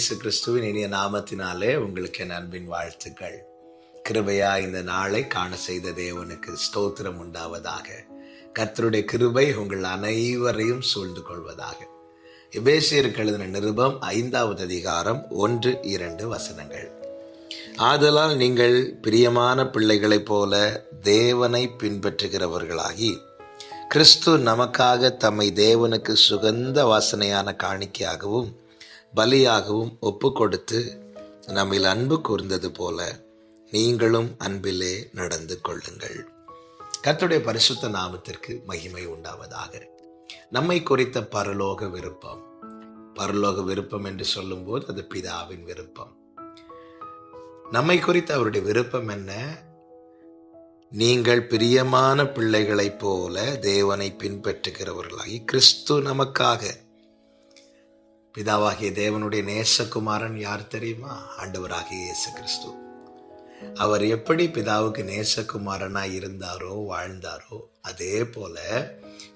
இயேசு கிறிஸ்துவின் இனிய நாமத்தினாலே உங்களுக்கு என் அன்பின் வாழ்த்துக்கள். கிருபையா இந்த நாளை காண செய்த தேவனுக்கு ஸ்தோத்திரம் உண்டாவதாக. கர்த்தருடைய கிருபை உங்கள் அனைவரையும் சூழ்ந்து கொள்வதாக. எபேசியருக்கு எழுதின நிருபம் 5வது அதிகாரம் 1-2 வசனங்கள். ஆதலால் நீங்கள் பிரியமான பிள்ளைகளைப் போல தேவனை பின்பற்றுகிறவர்களாகி, கிறிஸ்து நமக்காக தம்மை தேவனுக்கு சுகந்த வாசனையான காணிக்கையாகவும் பலியாகவும் ஒப்பு கொடுத்து நம்மில் அன்பு கூர்ந்தது போல நீங்களும் அன்பிலே நடந்து கொள்ளுங்கள். கர்த்தருடைய பரிசுத்த நாமத்திற்கு மகிமை உண்டாவதாக. நம்மை குறித்த பரலோக விருப்பம் என்று சொல்லும் போது அது பிதாவின் விருப்பம். நம்மை குறித்த அவருடைய விருப்பம் என்ன? நீங்கள் பிரியமான பிள்ளைகளைப் போல தேவனை பின்பற்றுகிறவர்களாகி, கிறிஸ்து நமக்காக. பிதாவாகிய தேவனுடைய நேசகுமாரன் யார் தெரியுமா? ஆண்டவராகிய இயேசு கிறிஸ்து. அவர் எப்படி பிதாவுக்கு நேசகுமாரனாய் இருந்தாரோ வாழ்ந்தாரோ, அதே போல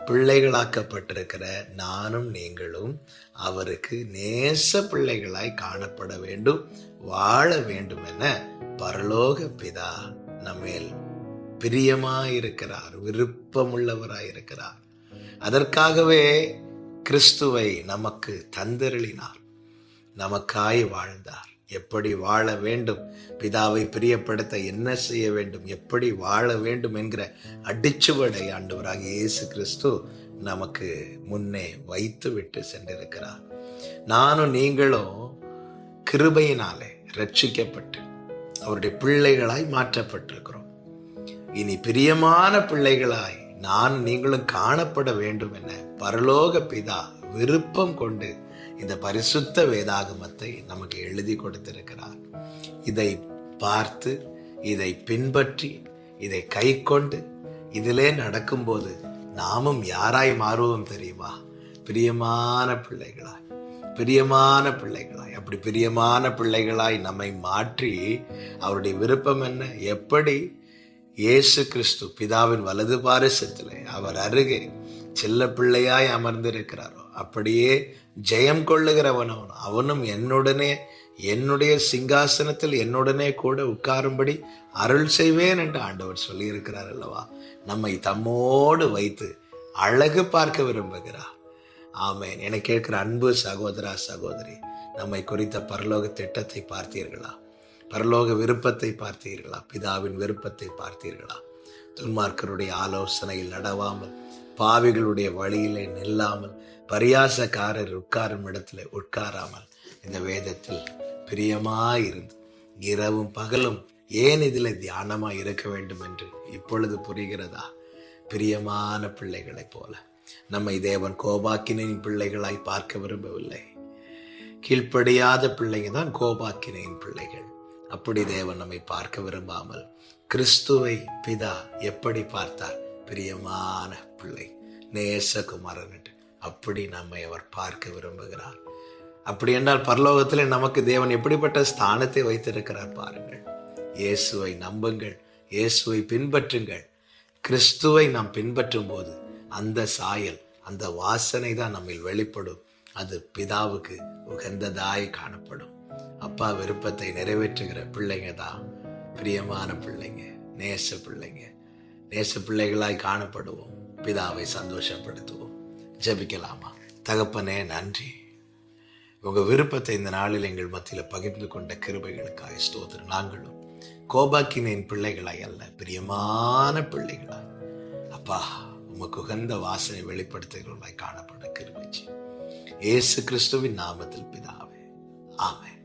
பிள்ளைகளாக்கப்பட்டிருக்கிற நானும் நீங்களும் அவருக்கு நேச பிள்ளைகளாய் காணப்பட வேண்டும், வாழ வேண்டும் என பரலோக பிதா நம்மேல் பிரியமாயிருக்கிறார், விருப்பமுள்ளவராயிருக்கிறார். அதற்காகவே கிறிஸ்துவை நமக்கு தந்தருளினார், நமக்காய் வாழ்ந்தார். எப்படி வாழ வேண்டும், பிதாவை பிரியப்படுத்த என்ன செய்ய வேண்டும், எப்படி வாழ வேண்டும் என்கிற அடிச்சுவடை ஆண்டவராகிய இயேசு கிறிஸ்து நமக்கு முன்னே வைத்து விட்டு சென்றிருக்கிறார். நானும் நீங்களும் கிருபையினாலே ரட்சிக்கப்பட்டு அவருடைய பிள்ளைகளாய் மாற்றப்பட்டிருக்கிறோம். இனி பிரியமான பிள்ளைகளாய் நான் நீங்களும் காணப்பட வேண்டும் என பரலோக பிதா விருப்பம் கொண்டு இந்த பரிசுத்த வேதாகமத்தை நமக்கு எழுதி கொடுத்திருக்கிறார். இதை பார்த்து, இதை பின்பற்றி, இதை கை கொண்டு இதிலே நடக்கும்போது நாமும் யாராய் மாறுவோம் தெரியுமா? பிரியமான பிள்ளைகளாய். அப்படி பிரியமான பிள்ளைகளாய் நம்மை மாற்றி அவருடைய விருப்பம் என்ன? எப்படி இயேசு கிறிஸ்து பிதாவின் வலது பாரிசத்திலே அவர் அருகே செல்ல பிள்ளையாய் அமர்ந்திருக்கிறாரோ, அப்படியே ஜெயம் கொள்ளுகிறவனோ அவனும் என்னுடைய சிங்காசனத்தில் என்னுடனே கூட உட்காரும்படி அருள் செய்வேன் என்று ஆண்டவர் சொல்லி இருக்கிறார் அல்லவா? நம்மை தம்மோடு வைத்து அழகு பார்க்க விரும்புகிறார். ஆமேன். என கேட்கிற அன்பு சகோதரா சகோதரி, நம்மை குறித்த பரலோக திட்டத்தை பார்த்தீர்களா? பரலோக விருப்பத்தை பார்த்தீர்களா? பிதாவின் விருப்பத்தை பார்த்தீர்களா? துன்மார்க்கருடைய ஆலோசனையில் நடவாமல், பாவிகளுடைய வழியிலே நில்லாமல், பரியாசக்காரர் உட்காரும் இடத்துல உட்காராமல், இந்த வேதத்தில் பிரியமாயிருந்து இரவும் பகலும் ஏன் இதில் தியானமாய் இருக்க வேண்டும் என்று இப்பொழுது புரிகிறதா? பிரியமான பிள்ளைகளைப் போல நம்மை தேவன் கோபாக்கினின் பிள்ளைகளாய் பார்க்க விரும்பவில்லை. கீழ்ப்படியாத பிள்ளைங்க தான் கோபாக்கினின் பிள்ளைகள். அப்படி தேவன் நம்மை பார்க்க விரும்பாமல், கிறிஸ்துவை பிதா எப்படி பார்த்தார்? பிரியமான பிள்ளை, நேசகுமாரன் என்று அப்படி நம்மை அவர் பார்க்க விரும்புகிறார். அப்படி என்றால் பரலோகத்தில் நமக்கு தேவன் எப்படிப்பட்ட ஸ்தானத்தை வைத்திருக்கிறார் பாருங்கள். இயேசுவை நம்புங்கள், இயேசுவை பின்பற்றுங்கள். கிறிஸ்துவை நாம் பின்பற்றும் போது அந்த சாயல், அந்த வாசனை தான் நம்மில் வெளிப்படும். அது பிதாவுக்கு உகந்ததாய் காணப்படும். அப்பா விருப்பத்தை நிறைவேற்றுகிற பிள்ளைங்க தான் பிரியமான பிள்ளைங்க, நேச பிள்ளைகளாய் காணப்படுவோம். பிதாவை சந்தோஷப்படுத்துவோம். ஜெபிக்கலாமா? தகப்பனே, நன்றி. உங்க விருப்பத்தை இந்த நாளில் எங்கள் மத்தியில் பகிர்ந்து கொண்ட கிருபைகளுக்காக ஸ்தோத்திரம். நாங்களும் கோபாக்கினின் பிள்ளைகளாய் அல்ல, பிரியமான பிள்ளைகளாய் அப்பா உமக்கு உகந்த வாசனை வெளிப்படுத்துகிறவர்களாய் காணப்பட கிருபை. இயேசு கிறிஸ்துவின் நாமத்தில் பிதாவே, ஆமென்.